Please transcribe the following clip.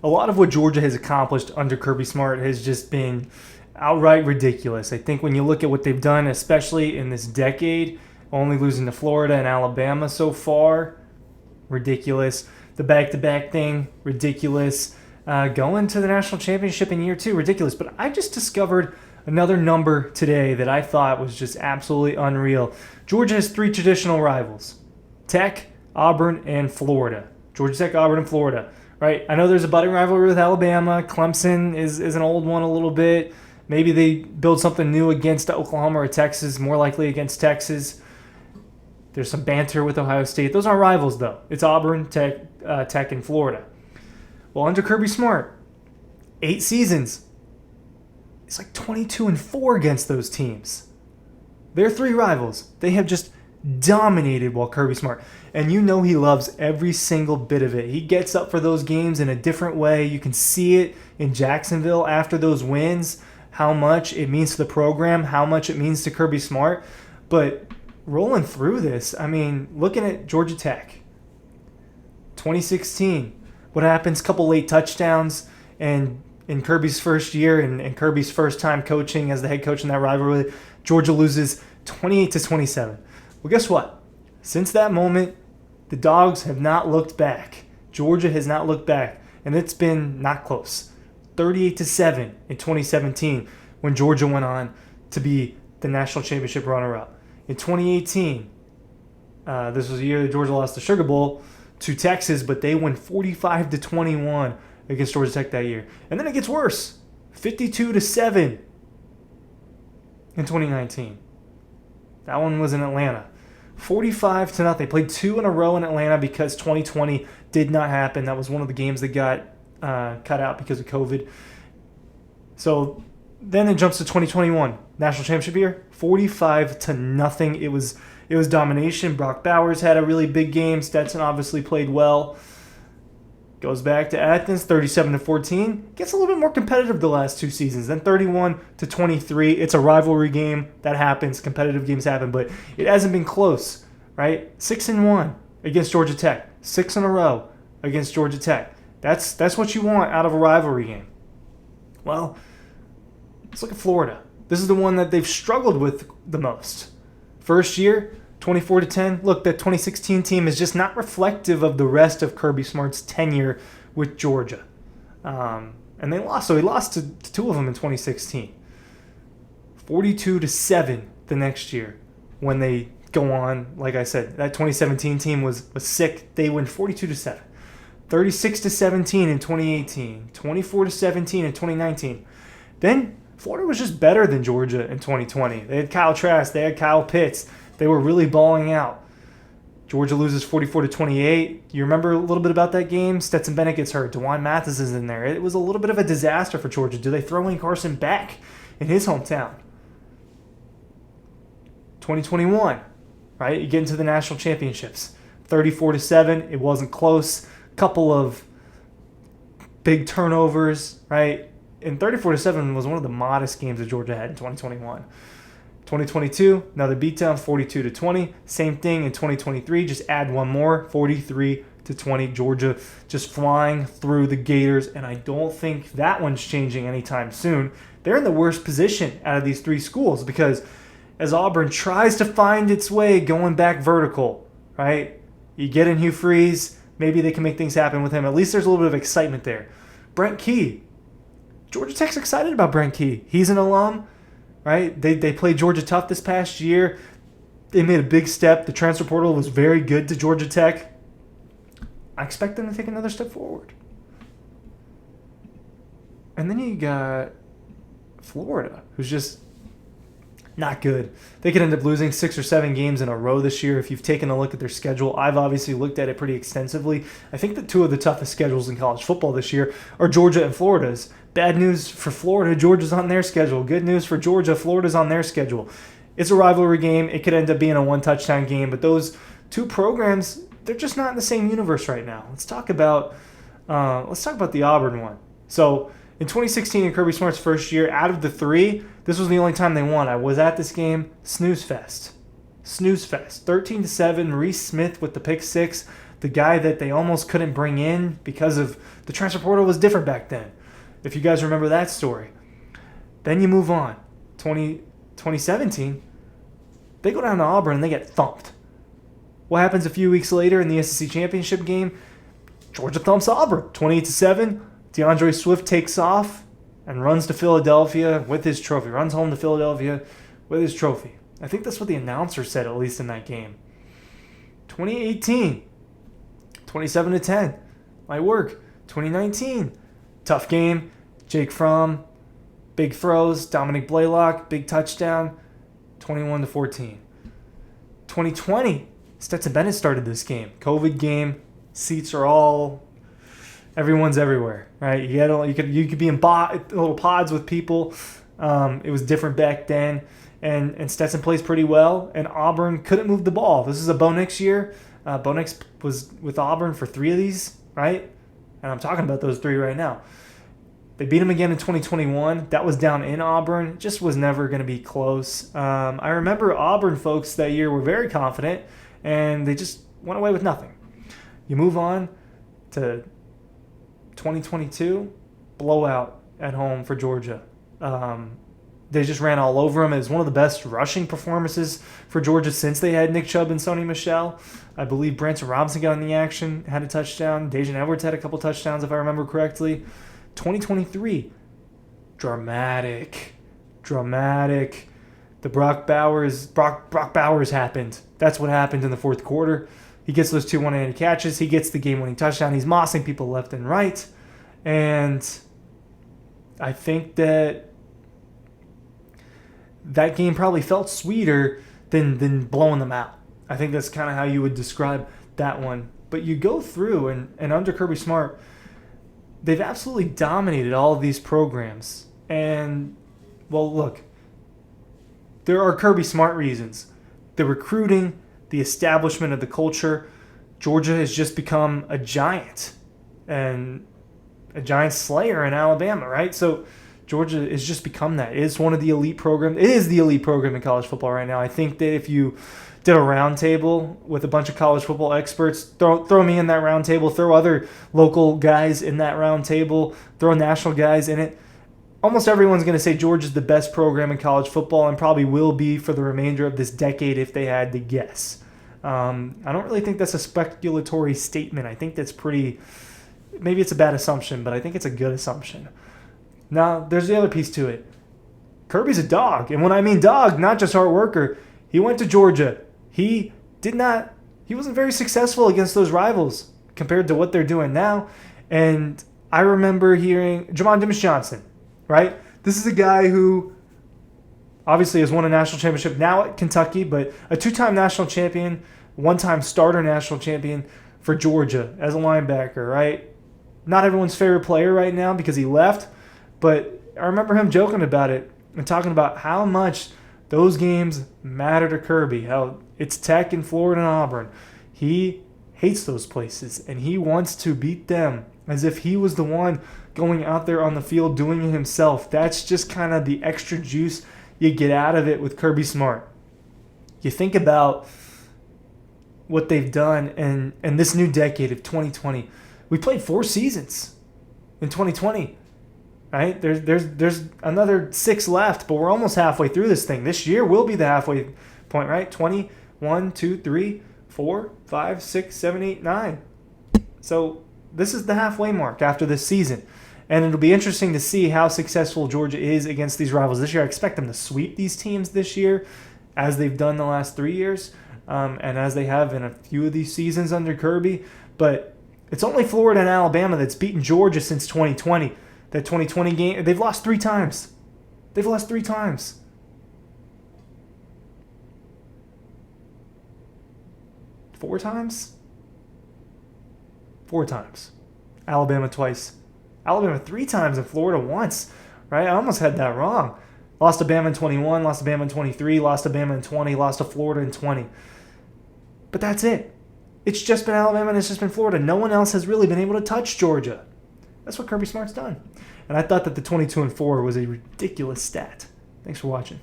a lot of what Georgia has accomplished under Kirby Smart has just been outright ridiculous. I think when you look at what they've done, especially in this decade, only losing to Florida and Alabama so far, ridiculous. The back-to-back thing, ridiculous. Going to the national championship in year 2, ridiculous. But I just discovered another number today that I thought was just absolutely unreal. Georgia has 3 traditional rivals: Tech, Auburn, and Florida. Georgia Tech, Auburn, and Florida. Right? I know there's a budding rivalry with Alabama. Clemson is an old one a little bit. Maybe they build something new against Oklahoma or Texas, more likely against Texas. There's some banter with Ohio State. Those aren't rivals, though. It's Auburn, Tech, and Florida. Well, under Kirby Smart, 8 seasons. It's like 22-4 against those teams. They're 3 rivals. They have just dominated while Kirby Smart. And you know he loves every single bit of it. He gets up for those games in a different way. You can see it in Jacksonville after those wins, how much it means to the program, how much it means to Kirby Smart. But rolling through this, I mean, looking at Georgia Tech, 2016, what happens? Couple late touchdowns, and in Kirby's first year and Kirby's first time coaching as the head coach in that rivalry, Georgia loses 28-27. Well, guess what? Since that moment, the Dogs have not looked back. Georgia has not looked back, and it's been not close. 38-7 in 2017 when Georgia went on to be the national championship runner-up. In 2018, this was the year that Georgia lost the Sugar Bowl to Texas, but they win 45-21 against Georgia Tech that year. And then it gets worse, 52-7 in 2019. That one was in Atlanta. 45-0. They played 2 in a row in Atlanta because 2020 did not happen. That was one of the games that got cut out because of COVID. So then it jumps to 2021, national championship year, 45-0. It was domination. Brock Bowers had a really big game. Stetson obviously played well. Goes back to Athens, 37-14. Gets a little bit more competitive the last 2 seasons. Then 31-23. It's a rivalry game. That happens. Competitive games happen, but it hasn't been close, right? 6-1 against Georgia Tech. 6 in a row against Georgia Tech. That's what you want out of a rivalry game. Well, let's look at Florida. This is the one that they've struggled with the most. First year, 24-10. Look, that 2016 team is just not reflective of the rest of Kirby Smart's tenure with Georgia. And they lost. So he lost to 2 of them in 2016. 42-7 the next year when they go on. Like I said, that 2017 team was sick. They win 42-7. 36-17 in 2018. 24-17 in 2019. Then Florida was just better than Georgia in 2020. They had Kyle Trask. They had Kyle Pitts. They were really balling out. Georgia loses 44-28. You remember a little bit about that game? Stetson Bennett gets hurt. DeJuan Mathis is in there. It was a little bit of a disaster for Georgia. Do they throw in Carson back in his hometown? 2021, right? You get into the national championships. 34-7. It wasn't close. Couple of big turnovers, right? And 34-7 was one of the modest games that Georgia had in 2021. 2022, another beatdown, 42-20. Same thing in 2023, just add one more, 43-20. Georgia just flying through the Gators, and I don't think that one's changing anytime soon. They're in the worst position out of these 3 schools because as Auburn tries to find its way going back vertical, right? You get in Hugh Freeze, maybe they can make things happen with him. At least there's a little bit of excitement there. Brent Key. Georgia Tech's excited about Brent Key. He's an alum, right? They played Georgia tough this past year. They made a big step. The transfer portal was very good to Georgia Tech. I expect them to take another step forward. And then you got Florida, who's just not good. They could end up losing 6 or 7 games in a row this year if you've taken a look at their schedule. I've obviously looked at it pretty extensively. I think the 2 of the toughest schedules in college football this year are Georgia and Florida's. Bad news for Florida, Georgia's on their schedule. Good news for Georgia, Florida's on their schedule. It's a rivalry game. It could end up being a 1-touchdown game, but those 2 programs, they're just not in the same universe right now. Let's talk about the Auburn one. So in 2016, in Kirby Smart's first year, out of the 3, this was the only time they won. I was at this game. Snooze fest. 13-7. Maurice Smith with the pick 6. the guy that they almost couldn't bring in because of the transfer portal was different back then, if you guys remember that story. Then you move on. 2017, they go down to Auburn and they get thumped. What happens a few weeks later in the SEC championship game? Georgia thumps Auburn 28-7. DeAndre Swift takes off and runs to Philadelphia with his trophy. Runs home to Philadelphia with his trophy. I think that's what the announcer said, at least in that game. 2018, 27-10. Might work. 2019, tough game. Jake Fromm, big throws. Dominic Blaylock, big touchdown. 21-14. 2020, Stetson Bennett started this game. COVID game. Seats are all, everyone's everywhere, right? You could be in little pods with people. It was different back then, and Stetson plays pretty well. And Auburn couldn't move the ball. This is a Bo Nix year. Bo Nix was with Auburn for 3 of these, right? And I'm talking about those 3 right now. They beat him again in 2021. That was down in Auburn. It just was never going to be close. I remember Auburn folks that year were very confident, and they just went away with nothing. You move on to 2022, blowout at home for Georgia. They just ran all over them. It was one of the best rushing performances for Georgia since they had Nick Chubb and Sony Michel. I believe Branson Robinson got in the action, had a touchdown. Dejan Edwards had a couple touchdowns, if I remember correctly. 2023, dramatic. The Brock Bowers happened. That's what happened in the fourth quarter. He gets those 2 one-handed catches. He gets the game-winning touchdown. He's mossing people left and right. And I think that game probably felt sweeter than blowing them out. I think that's kind of how you would describe that one. But you go through, and under Kirby Smart, they've absolutely dominated all of these programs. And, well, look, there are Kirby Smart reasons. The recruiting, the establishment of the culture. Georgia has just become a giant, and a giant slayer in Alabama, right? So Georgia has just become that. It is one of the elite programs. It is the elite program in college football right now. I think that if you did a roundtable with a bunch of college football experts, throw me in that roundtable, throw other local guys in that roundtable, throw national guys in it, almost everyone's going to say Georgia's the best program in college football and probably will be for the remainder of this decade if they had to guess. I don't really think that's a speculatory statement. I think that's maybe it's a bad assumption, but I think it's a good assumption. Now, there's the other piece to it. Kirby's a dog. And when I mean dog, not just hard worker, he went to Georgia. He wasn't very successful against those rivals compared to what they're doing now. And I remember hearing Jamon Dimas-Johnson, right? This is a guy who obviously has won a national championship now at Kentucky, but a 2-time national champion, 1-time starter national champion for Georgia as a linebacker, right? Not everyone's favorite player right now because he left, but I remember him joking about it and talking about how much those games matter to Kirby, how it's Tech and Florida and Auburn. He hates those places, and he wants to beat them as if he was the one going out there on the field doing it himself. That's just kind of the extra juice you get out of it with Kirby Smart. You think about what they've done in this new decade of 2020. We played 4 seasons in 2020. Right? There's another 6 left, but we're almost halfway through this thing. This year will be the halfway point, right? 20, 1, 2, 3, 4, 5, 6, 7, 8, 9. So this is the halfway mark after this season. And it'll be interesting to see how successful Georgia is against these rivals this year. I expect them to sweep these teams this year, as they've done the last 3 years, and as they have in a few of these seasons under Kirby. But it's only Florida and Alabama that's beaten Georgia since 2020. That 2020 game, they've lost 3 times. 4 times? 4 times. Alabama twice. Alabama 3 times and Florida once, right? I almost had that wrong. Lost to Bama in 21, lost to Bama in 23, lost to Bama in 20, lost to Florida in 20. But that's it. It's just been Alabama and it's just been Florida. No one else has really been able to touch Georgia. That's what Kirby Smart's done. And I thought that the 22-4 was a ridiculous stat. Thanks for watching.